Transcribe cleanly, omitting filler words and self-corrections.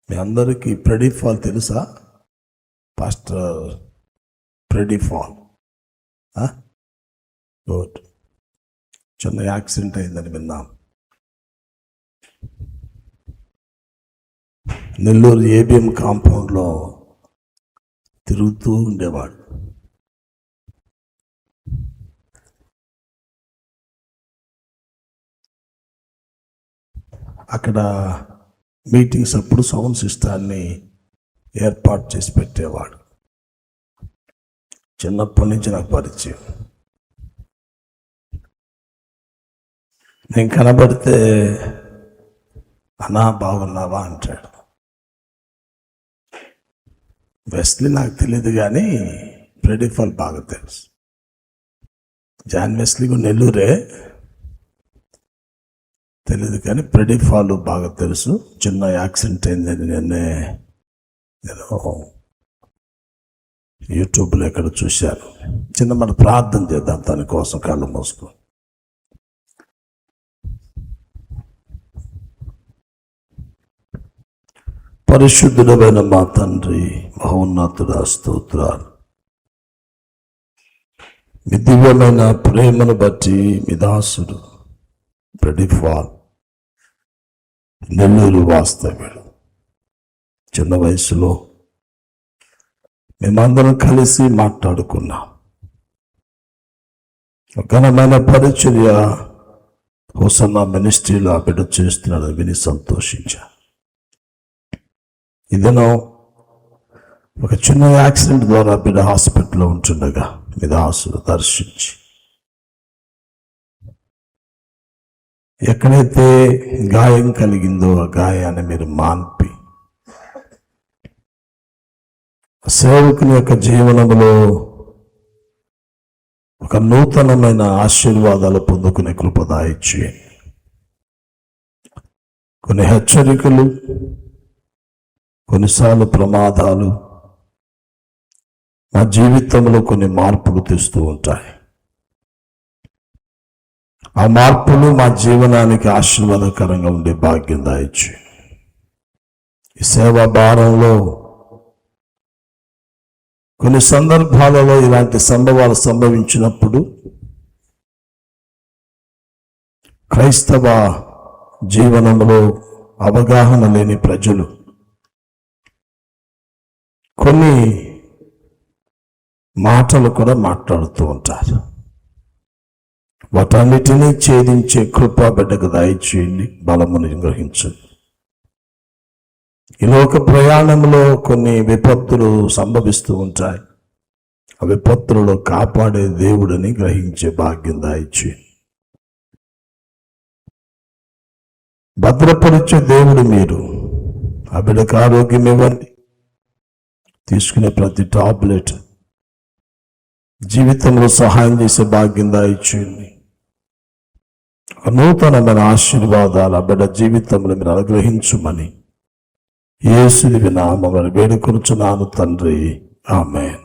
మీ అందరికీ ప్రెడిఫాల్ తెలుసా? పాస్టర్ ప్రెడిఫాల్ గుడ్. చిన్న యాక్సిడెంట్ అయిందని విన్నాం. నెల్లూరు ఏబిఎం కాంపౌండ్లో తిరుగుతూ ఉండేవాడు. అక్కడ మీటింగ్స్ అప్పుడు సౌండ్ సిస్టాన్ని ఏర్పాటు చేసి పెట్టేవాడు. చిన్నప్పటి నుంచి నాకు పరిచయం. నేను కనబడితే అన్నా బాగున్నావా అంటాడు. వెస్లీ నాకు తెలియదు కానీ ప్రెడిఫాల్ బాగా తెలుసు. జాన్ వెస్లీ కూడా నెల్లూరే, తెలియదు కానీ ప్రెడిఫాల్ బాగా తెలుసు. చిన్న యాక్సిడెంట్ అయిందని నేను యూట్యూబ్లో ఎక్కడ చూశాను. చిన్న మన ప్రార్థన చేద్దాం దానికోసం, కళ్ళు మూసుకో. పరిశుద్ధుడమైన మా తండ్రి, మహోన్నతుడా, స్తోత్రాలు. మీ దివ్యమైన ప్రేమను బట్టి మీ దాసుడు ప్రెడిఫాల్ నెల్లూరు వాస్తవ్యుడు చిన్న వయసులో మేమందరం కలిసి మాట్లాడుకున్నాం. ఘనమైన పరిచర్య హోసన్నా మినిస్ట్రీలో బిడ్డ చేస్తున్నాడని విని సంతోషించా. ఇదేనో ఒక చిన్న యాక్సిడెంట్ ద్వారా బిడ్డ హాస్పిటల్లో ఉంటుండగా మీ దాసుడు దర్శించి ఎక్కడైతే గాయం కలిగిందో ఆ గాయాన్ని మీరు మాన్పి సేవకుని యొక్క జీవనంలో ఒక నూతనమైన ఆశీర్వాదాలు పొందుకునే కృప దయచేయండి. కొన్ని హెచ్చరికలు, కొన్నిసార్లు ప్రమాదాలు మా జీవితంలో కొన్ని మార్పులు తెస్తూ ఉంటాయి. ఆ మార్పులు మా జీవనానికి ఆశీర్వాదకరంగా ఉండే భాగ్యం దాయిచ్చు. ఈ సేవా భారంలో కొన్ని సందర్భాలలో ఇలాంటి సంభవాలు సంభవించినప్పుడు క్రైస్తవ జీవనంలో అవగాహన లేని ప్రజలు కొన్ని మాటలు కూడా మాట్లాడుతూ ఉంటారు. వాటన్నిటినీ ఛేదించే కృప బిడ్డకు దయచేయండి, బలమును గ్రహించండి. ఈ లోక ప్రయాణంలో కొన్ని విపత్తులు సంభవిస్తూ ఉంటాయి. ఆ విపత్తులలో కాపాడే దేవుడిని గ్రహించే భాగ్యం దయచేయండి. భద్రపరిచే దేవుడు మీరు. ఆ బిడ్డకు ఆరోగ్యం ఇవ్వండి. తీసుకునే ప్రతి టాబ్లెట్ జీవితంలో సహాయం చేసే భాగ్యం దయచేయండి. నూతనమైన ఆశీర్వాదాలు ఆ బిడ్డ జీవితంలో మీరు అనుగ్రహించుమని యేసుని నామమున వేడుకొనుచున్నాను తండ్రి, ఆమేన్.